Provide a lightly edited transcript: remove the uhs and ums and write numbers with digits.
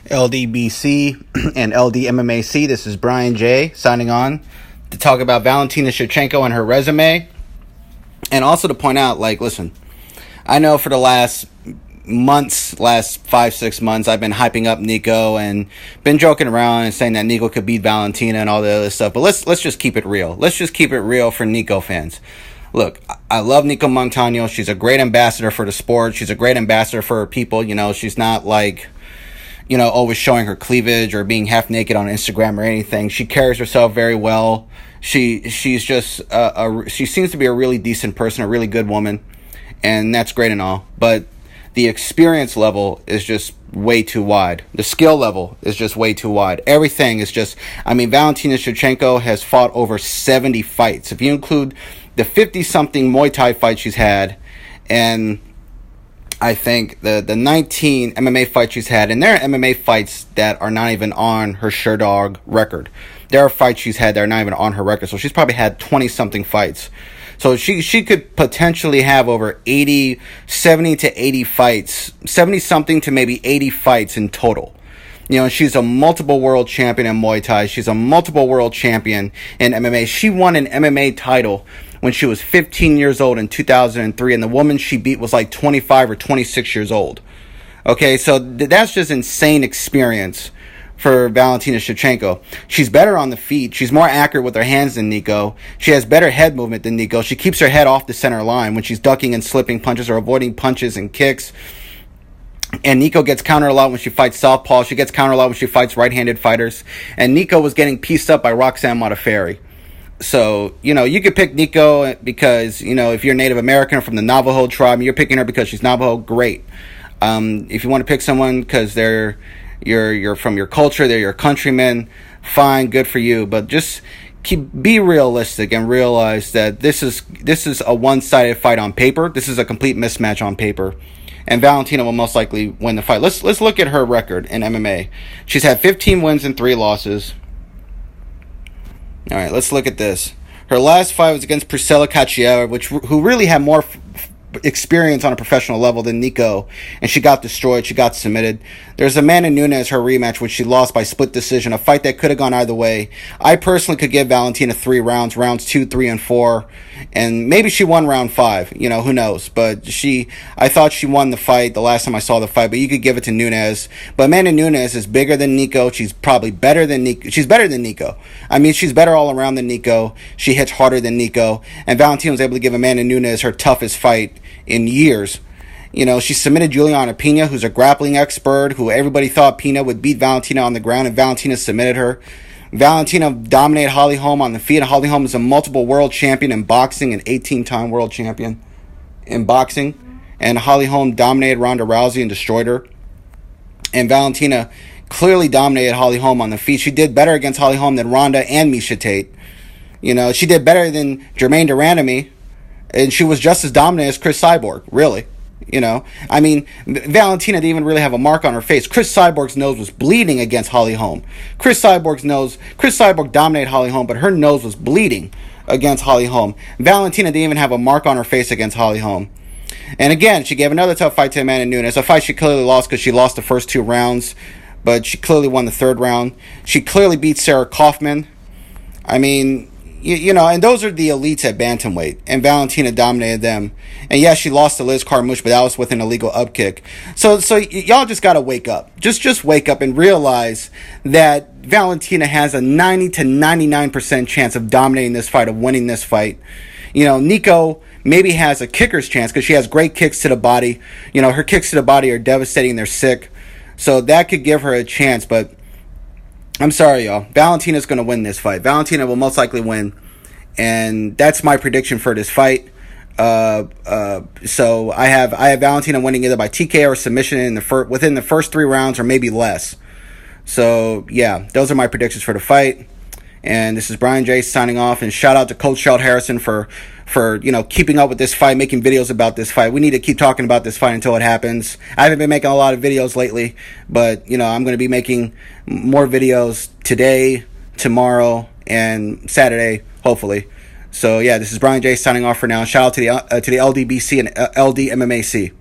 LDBC and LDMMAC. This is Brian J. signing on to talk about Valentina Shevchenko and her resume. And also to point out, listen, I know for the last 5-6 months, I've been hyping up Nicco and been joking around and saying that Nicco could beat Valentina and all the other stuff. But let's just keep it real. Let's just keep it real for Nicco fans. Look, I love Nicco Montano. She's a great ambassador for the sport. She's a great ambassador for her people. She's not always showing her cleavage or being half naked on Instagram or anything. She carries herself very well. She's just she seems to be a really decent person, a really good woman, and that's great and all. But the experience level is just way too wide. The skill level is just way too wide. Everything is just, Valentina Shevchenko has fought over 70 fights. If you include the 50-something Muay Thai fights she's had, and I think the 19 MMA fights she's had, and there are MMA fights that are not even on her Sherdog record. There are fights she's had that are not even on her record, so she's probably had 20-something fights. So she could potentially have over 70 to 80 fights, 70-something to maybe 80 fights in total. She's a multiple world champion in Muay Thai. She's a multiple world champion in MMA. She won an MMA title when she was 15 years old in 2003, and the woman she beat was 25 or 26 years old. Okay, so that's just insane experience for Valentina Shevchenko. She's better on the feet. She's more accurate with her hands than Nicco. She has better head movement than Nicco. She keeps her head off the center line when she's ducking and slipping punches or avoiding punches and kicks. And Nicco gets countered a lot when she fights southpaw. She gets countered a lot when she fights right-handed fighters. And Nicco was getting pieced up by Roxanne Modafferi. So, you could pick Nicco because, if you're Native American or from the Navajo tribe, you're picking her because she's Navajo, great. If you want to pick someone because you're from your culture, they're your countrymen, fine, good for you. But just be realistic and realize that this is a one-sided fight on paper. This is a complete mismatch on paper. And Valentina will most likely win the fight. Let's look at her record in MMA. She's had 15 wins and 3 losses. All right, let's look at this. Her last fight was against Priscilla Cachoeira, who really had more experience on a professional level than Nicco, and she got destroyed. She got submitted. There's Amanda Nunes, her rematch, which she lost by split decision, a fight that could have gone either way. I personally could give Valentina 3 rounds 2, 3, and 4, and maybe she won round 5, who knows. But I thought she won the fight the last time I saw the fight, but you could give it to Nunes. But Amanda Nunes is bigger than Nicco. She's probably better than Nicco. She's better than Nicco. She's better all around than Nicco. She hits harder than Nicco, and Valentina was able to give Amanda Nunes her toughest fight in years. She submitted Juliana Pena, who's a grappling expert, who everybody thought Pena would beat Valentina on the ground, and Valentina submitted her. Valentina dominated Holly Holm on the feet. Holly Holm is a multiple world champion in boxing, an 18-time world champion in boxing. And Holly Holm dominated Ronda Rousey and destroyed her. And Valentina clearly dominated Holly Holm on the feet. She did better against Holly Holm than Ronda and Miesha Tate. She did better than Jermaine Durandamy. And she was just as dominant as Chris Cyborg, really. Valentina didn't even really have a mark on her face. Chris Cyborg's nose was bleeding against Holly Holm. Chris Cyborg dominated Holly Holm, but her nose was bleeding against Holly Holm. Valentina didn't even have a mark on her face against Holly Holm. And again, she gave another tough fight to Amanda Nunes, a fight she clearly lost because she lost the first 2 rounds, but she clearly won the 3rd round. She clearly beat Sarah Kaufman. And those are the elites at bantamweight, and Valentina dominated them. And yes, she lost to Liz Carmouche, but that was with an illegal upkick. So y'all just gotta wake up. Just wake up and realize that Valentina has a 90 to 99% chance of dominating this fight, of winning this fight. Nicco maybe has a kicker's chance because she has great kicks to the body. Her kicks to the body are devastating. They're sick. So that could give her a chance, but I'm sorry, y'all. Valentina's going to win this fight. Valentina will most likely win, and that's my prediction for this fight. So I have Valentina winning either by TKO or submission within the first 3 rounds or maybe less. So yeah, those are my predictions for the fight. And this is Brian J signing off. And shout out to Coach Charles Harrison for keeping up with this fight, making videos about this fight. We need to keep talking about this fight until it happens. I haven't been making a lot of videos lately, but I'm going to be making more videos today, tomorrow, and Saturday, hopefully. So yeah, this is Brian J signing off for now. Shout out to the LDBC and LDMMAC.